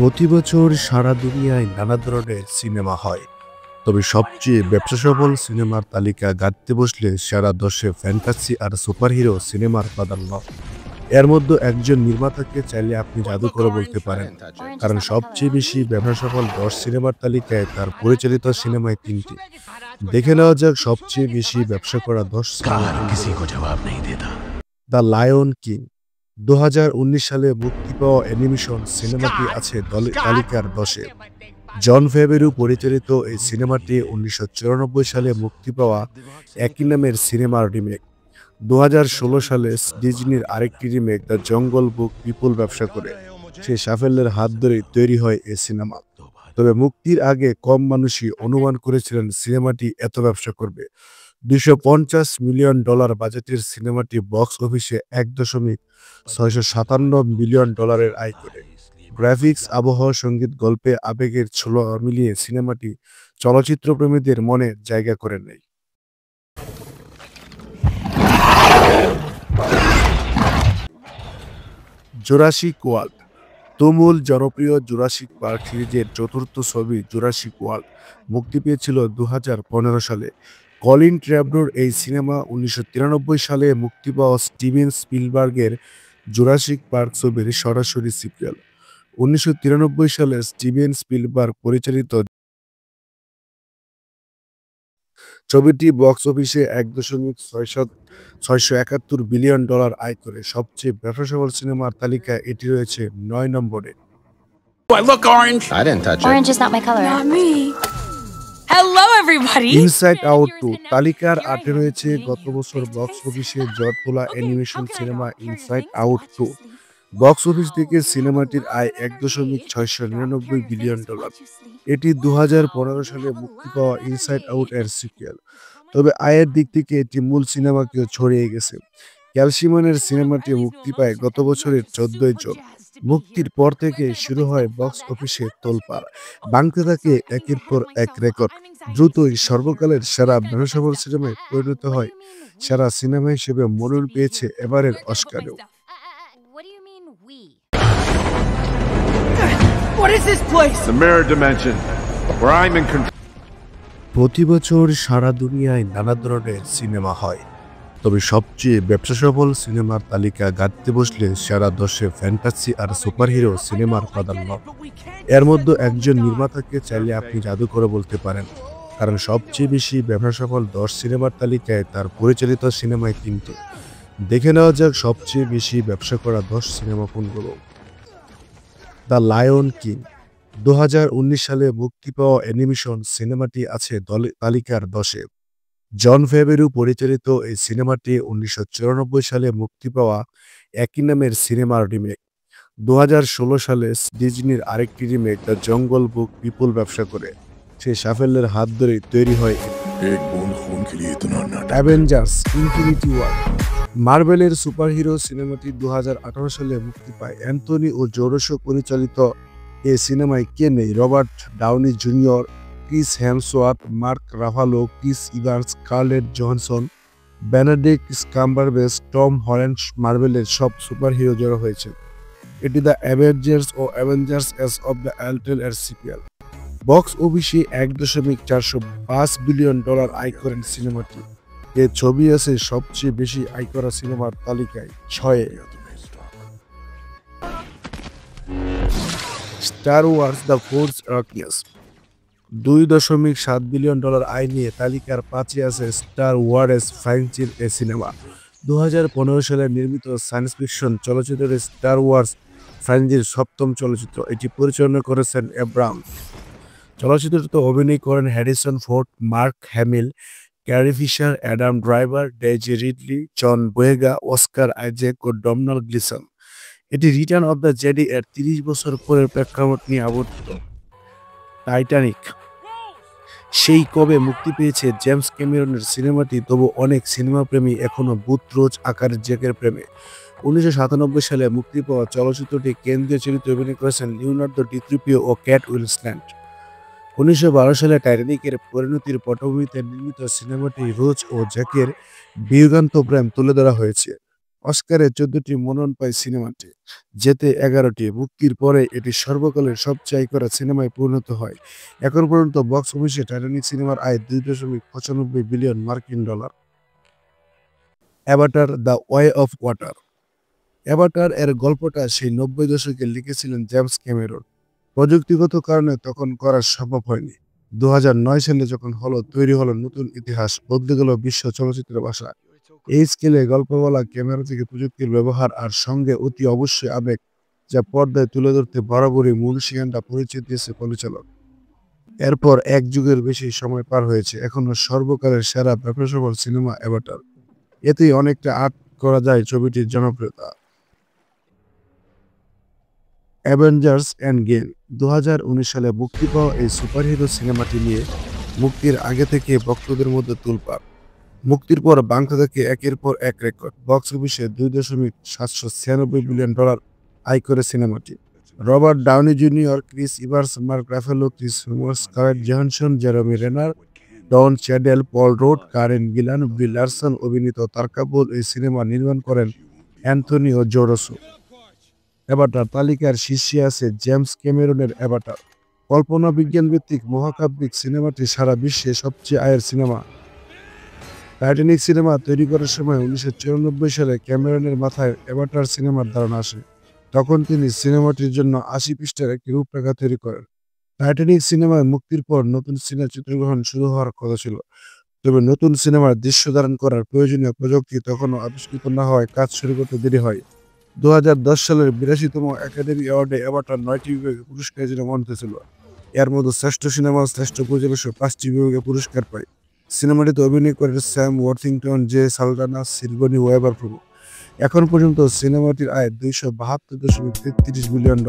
প্রতি বছর সারা দুনিয়ায় নানা ধরনের সিনেমা হয়, তবে সবচেয়ে ব্যবসাসফল সিনেমার তালিকা গাঁথতে বসলে সেরা 10-এ ফ্যান্টাসি আর সুপারহিরো সিনেমার প্রাধান্য। এর মধ্যে একজন নির্মাতাকে চাইলে আপনি জাদু করে বলতে পারেন, কারণ সবচেয়ে বেশি ব্যবসাসফল 10 সিনেমার তালিকায় তার পরিচালিত সিনেমায় 3টি। দেখে নেওয়া যাক সবচেয়ে বেশি ব্যবসা করা 10 সিনেমা। দ্য লায়ন কিং 2019 সালে মুক্তি পাওয়া অ্যানিমেশন সিনেমাটি আছে তালিকার 10-এ। জন ফেভারু পরিচালিত এই সিনেমাটি 1994 সালে মুক্তি পাওয়া একই নামের সিনেমার রিমেক। 2016 সালে ডিজনির আরেকটি রিমেক দ্য জঙ্গল বুক বিপুল ব্যবসা করে সেই সাফল্যের হাত ধরেই তৈরি হয় এই সিনেমা। তবে মুক্তির আগে কম মানুষই অনুমান করেছিলেন সিনেমাটি এত ব্যবসা করবে। $250 মিলিয়ন বাজেটের সিনেমাটি বক্স অফিসে $1.657 মিলিয়ন আয় করে। গ্রাফিক্স, আবহাওয়া, সঙ্গীত, গল্পে আবেগের ছোঁয়া মিলিয়ে সিনেমাটি চলচ্চিত্রপ্রেমীদের মনে জায়গা করে নেয়। জুরাসিক ওয়ার্ল্ড তুমুল জনপ্রিয় জুরাসিক পার্ক সিরিজের চতুর্থ ছবি জুরাসিক ওয়ার্ল্ড মুক্তি পেয়েছিল 2015 সালে। কলিন ট্রেভরর এই সিনেমা 1993 সালে মুক্তি পাওয়া স্টিভেন স্পিলবার্গের জুরাসিক পার্ক ছবির সরাসরি সিকুয়েল। 1993 সালে স্টিভেন স্পিলবার্গ পরিচালিত ছবিটি বক্স অফিসে $1.671 বিলিয়ন আয় করে। সবচেয়ে ব্যবসাসফল সিনেমার তালিকায় এটি রয়েছে 9 নম্বরে। Do I look orange? I didn't touch Orange it. is not my color. Not me. Hello, everybody. Inside out 2 তালিকার 8-এ রয়েছে গত বছর বক্স অফিসে জট তোলা animation cinema inside out 2। Box office থেকে সিনেমাটির আয় $1.699 বিলিয়ন। এটি 2015 সালে মুক্তি পাওয়া ইনসাইড আউট এর সিকুয়েল। তবে আয়ের দিক থেকে এটি মূল সিনেমাকেও ছড়িয়ে গেছে। ক্যালসিমানের সিনেমাটি মুক্তি পায় গত বছরের 14 জুন। মুক্তির পর থেকে শুরু হয় বক্স অফিসে তোলপাড়, ভাঙতে থাকে একের পর এক রেকর্ড। দ্রুতই সর্বকালের সেরা ব্যবসাসফল সিনেমায় পরিণত হয়। সেরা সিনেমা হিসেবে মনোনয়ন পেয়েছে এবারের অস্কারেও। What do you mean we? What is this place? The mirror dimension, where I'm in control. প্রতি বছর সারা দুনিয়ায় নানা ধরনের সিনেমা হয়, তবে সবচেয়ে ব্যবসাসফল সিনেমার তালিকা গাঁথতে বসলে সেরা 10-এ ফ্যান্টাসি আর সুপারহিরো সিনেমার প্রাধান্য। এর মধ্যে একজন নির্মাতাকে চাইলে আপনি জাদু করে বলতে পারেন, কারণ সবচেয়ে বেশি ব্যবসাসফল 10 সিনেমার তালিকায় তার পরিচালিত সিনেমায় 3টি। দেখে নেওয়া যাক সবচেয়ে বেশি ব্যবসা করা 10 সিনেমা কোনগুলো। দ্য লায়ন কিং 2019 সালে মুক্তি পাওয়া অ্যানিমেশন সিনেমাটি আছে তালিকার 10-এ। জন ফেভারু পরিচালিত এই সিনেমাটি 1994 সালে মুক্তি পাওয়া একই নামের সিনেমার রিমেক। 2016 সালে ডিজনির আরেকটি রিমেক দ্য জঙ্গল বুক বিপুল ব্যবসা করে সেই সাফল্যের হাত ধরেই তৈরি হয় অ্যাভেঞ্জার্স ইনফিনিটি ওয়ার। মার্ভেলের সুপারহিরো সিনেমাটি 2018 সালে মুক্তি পায়। অ্যান্থনি ও জোরসো পরিচালিত এই সিনেমায় কে নেই? Robert Downey Junior, Chris Hemsworth, Mark Ruffalo, Chris Evans, Scarlett Johansson, Benedict Cumberbatch, Tom Holland. মার্ভেলের সব সুপারহিরো জড়ো হয়েছে। এটি দ্য অ্যাভেঞ্জার্স ও Avengers Age of the Ultimate এর সিকুয়েল। বক্স অফিসে $1.405 বিলিয়ন আয় করেন সিনেমাটি। এই ছবি আছে সবচেয়ে বেশি আয় করা সিনেমার তালিকায় 6-এ। Star Wars the Force Awakens $2.7 billion আয় নিয়ে তালিকার 5-এ আছে স্টার ওয়ার্স ফ্র্যাঞ্চাইজির এই সিনেমা। 2015 সালে নির্মিত সায়েন্স ফিকশন চলচ্চিত্র স্টার ওয়ার্স ফ্র্যাঞ্চাইজির 7ম চলচ্চিত্র। এটি পরিচালনা করেছেন অ্যাব্রাহাম। চলচ্চিত্রটিতে অভিনয় করেন Harrison Ford, Mark Hamill, Carrie Fisher, Adam Driver, Daisy Ridley, John Boyega, Oscar Isaac ও ডোনাল্ড গ্লিসন। এটি রিটার্ন অব দ্য জেডি এর 30 বছর পরের প্রেক্ষাপট নিয়ে আবর্তিত। টাইটানিক সেই কবে মুক্তি পেয়েছে জেমস ক্যামেরনের সিনেমাটি, তবু অনেক সিনেমাপ্রেমী এখনো বুথরোজ আকারের জ্যাকের প্রেমে। 1997 সালে মুক্তি পাওয়া চলচ্চিত্রটি কেন্দ্রীয় চরিত্রে অভিনয় করেছেন লিওনার্দো ডিক্যাপ্রিও ও কেট উইন্সলেট। 1912 সালে টাইটানিকের পরিণতির পটভূমিতে নির্মিত সিনেমাটি রোজ ও জ্যাকের বিয়োগান্ত প্রেম তুলে ধরা হয়েছে। অস্কারে 14টি মনোনয়ন পায় সিনেমাটি, যেতে 11টি। মুক্তির পরে এটি সর্বকালের সবচেয়ে আয় করা সিনেমায় পরিণত হয়। এখন পর্যন্ত বক্স অফিসে টাইটানিক সিনেমার আয় $2.95 বিলিয়ন মার্কিন dollar. Avatar the way of water. Avatar এর গল্পটা সেই 90 দশকে লিখেছিলেন জেমস ক্যামেরন। প্রযুক্তিগত কারণে তখন করা সম্ভব হয়নি। 2009 সালে যখন তৈরি হলো নতুন ইতিহাস, বদলে গেল বিশ্ব চলচ্চিত্রের ভাষা। এই স্কেলে গল্প বলা, ক্যামেরা থেকে প্রযুক্তির ব্যবহার আর সঙ্গে অতি অবশ্যই আবেগ, যা পর্দায় তুলে ধরতে বরাবরই মূল শিকারটা পরিচয় দিয়েছে পরিচালক। এরপর এক যুগের বেশি সময় পার হয়েছে, এখনো সর্বকালের সেরা ব্যবসাসফল সিনেমা অ্যাভাটার। এতেই অনেকটা আট করা যায় ছবিটির জনপ্রিয়তা। Avengers and game. 2019 সালে মুক্তি পাওয়া এই সুপারহিরো সিনেমাটি নিয়ে মুক্তির আগে থেকে ভক্তদের মধ্যে তোলপাড়। মুক্তির পর বাংলা থেকে একের পর এক রেকর্ড, বক্স অফিসে $2.796 বিলিয়ন আয় করে সিনেমাটি। Robert Downey Junior, Chris Evans, Mark Ruffalo, Chris Hemsworth, Scarlett Johansson, Jeremy Renner, Don Cheadle, Paul Rudd, Karen Gillan, Brie Larson অভিনীত তারকাবহুল এই সিনেমা নির্মাণ করেন অ্যান্থনিও জোরোসো। অ্যাভাটার তালিকার শীর্ষে আছে জেমস ক্যামেরনের অ্যাভাটার। কল্পনা বিজ্ঞান ভিত্তিক মহাকাব্যিক সিনেমাটি সারা বিশ্বে সবচেয়ে আয়ের সিনেমা। টাইটানিক সিনেমা তৈরি করার সময় 1994 সালে ক্যামেরনের মাথায় অ্যাভাটার সিনেমার ধারণা আসে। তখন তিনি সিনেমাটির জন্য 80 পৃষ্ঠার একটি রূপরেখা তৈরি করেন। টাইটানিক সিনেমায় মুক্তির পর নতুন সিনেমার চিত্রগ্রহণ শুরু হওয়ার কথা ছিল, তবে নতুন সিনেমার দৃশ্য ধারণ করার প্রয়োজনীয় প্রযুক্তি তখনও আবিষ্কৃত না হওয়ায় কাজ শুরু করতে দেরি হয়। 2010 সালের 82তম একাডেমি অ্যাওয়ার্ডে অ্যাভাটার 9টি বিভাগে পুরস্কারের জন্য মনোনীত ছিল। এর মধ্যে শ্রেষ্ঠ সিনেমা ও শ্রেষ্ঠ পরিচালক 5টি বিভাগে পুরস্কার পায়। সিনেমাটিতে অভিনয় করেন Sam Worthington, J Saldana, সিগনি weber প্রমুখ। এখন পর্যন্ত সিনেমাটির আয় $272.33 বিলিয়ন।